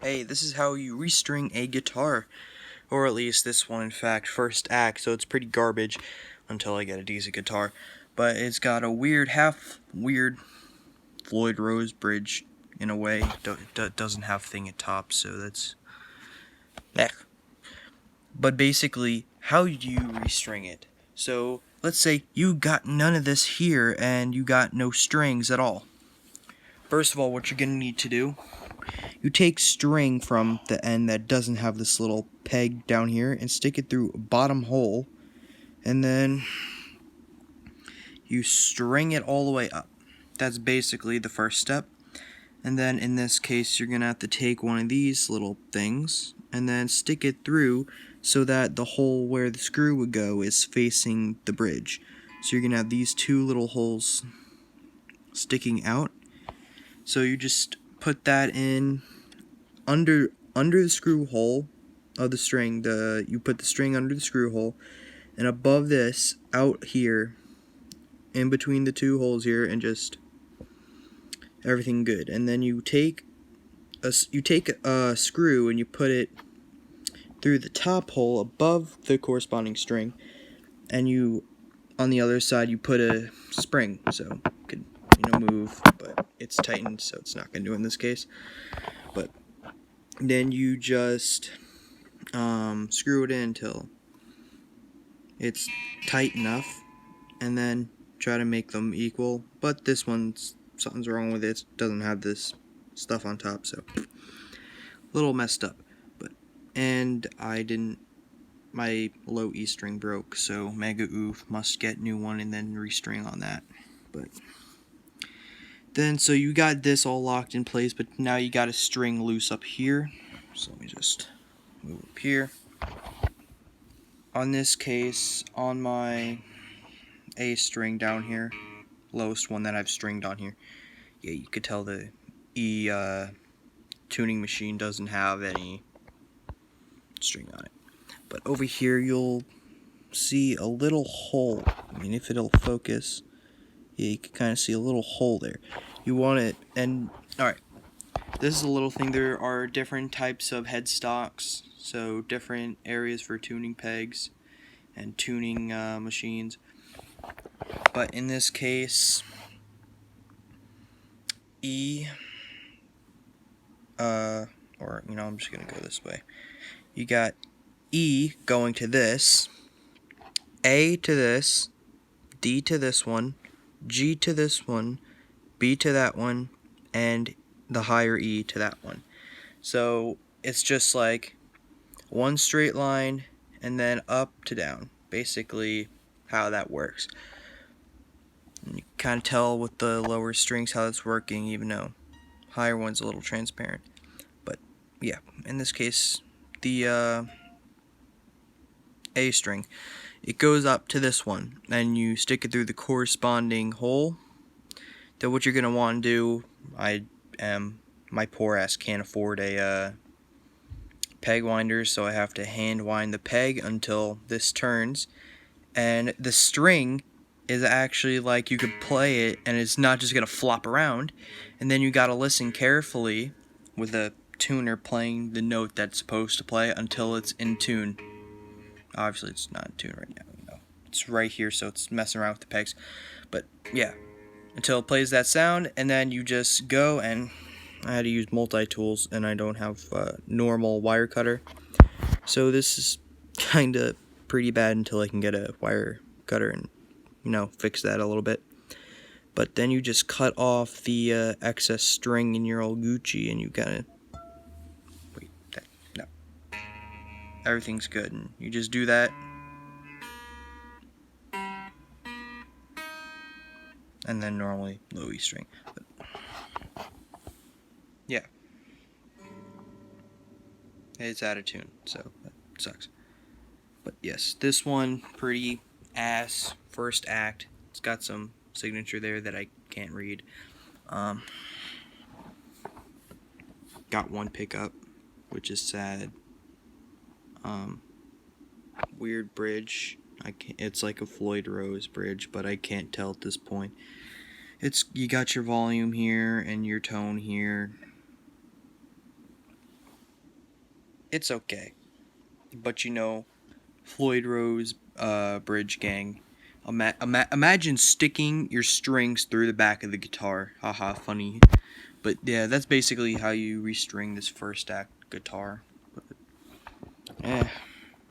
Hey, this is how you restring a guitar. Or at least this one, in fact, first act, so it's pretty garbage until I get a decent guitar. But it's got a weird, half weird Floyd Rose bridge in a way. It doesn't have thing at top, so that's meh. But basically, how do you restring it? So let's say you got none of this here and you got no strings at all. First of all, what you're gonna need to do, you take string from the end that doesn't have this little peg down here and stick it through bottom hole, and then you string it all the way up. That's basically the first step. And then in this case, you're gonna have to take one of these little things and then stick it through so that the hole where the screw would go is facing the bridge. So you're gonna have these two little holes sticking out. So you just put that in under the screw hole of the string. You put the string under the screw hole, and above this, out here, in between the two holes here, and just everything good. And then you take a screw and you put it through the top hole above the corresponding string, and you, on the other side, you put a spring, so you could move, but it's tightened, so it's not gonna do in this case. But then you just screw it in until it's tight enough, and then try to make them equal. But this one's, something's wrong with it. It doesn't have this stuff on top, so a little messed up. And my low E string broke, so mega oof, must get new one and then restring on that. But then, so you got this all locked in place, but now you got a string loose up here. So let me just move up here. On this case, on my A string down here, lowest one that I've stringed on here, yeah, you could tell the E tuning machine doesn't have any string on it. But over here you'll see a little hole. I mean, if it'll focus, yeah, you can kind of see a little hole there. You want it, and alright, this is a little thing. There are different types of headstocks, so different areas for tuning pegs and tuning machines. But in this case, E, or I'm just gonna go this way. You got E going to this, A to this, D to this one, G to this one, B to that one, and the higher E to that one. So it's just like one straight line and then up to down, basically how that works. And you kind of tell with the lower strings how that's working, even though higher one's a little transparent. But yeah, in this case, the A string, it goes up to this one, and you stick it through the corresponding hole. Then what you're gonna want to do, my poor ass can't afford a peg winder, so I have to hand wind the peg until this turns. And the string is actually like you could play it, and it's not just gonna flop around. And then you gotta listen carefully with a tuner playing the note that's supposed to play until it's in tune. Obviously, it's not in tune right now. It's right here, so it's messing around with the pegs. But yeah, until it plays that sound, and then you just go, and I had to use multi-tools, and I don't have a normal wire cutter. So this is kind of pretty bad until I can get a wire cutter and, fix that a little bit. But then you just cut off the excess string in your old Gucci, and you gotta, wait, no. Everything's good, and you just do that. And then normally low E string. But yeah, it's out of tune, so that sucks. But yes, this one, pretty ass first act. It's got some signature there that I can't read. Got one pickup, which is sad. Weird bridge. It's like a Floyd Rose bridge, but I can't tell at this point. You got your volume here and your tone here. it's okay. But you know, Floyd Rose, Bridge Gang. Imagine sticking your strings through the back of the guitar. Haha, funny. But yeah, that's basically how you restring this first act guitar. Eh,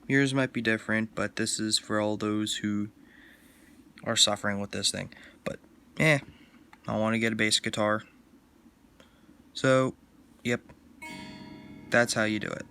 yours might be different, but this is for all those who are suffering with this thing. But I want to get a bass guitar. So, yep, that's how you do it.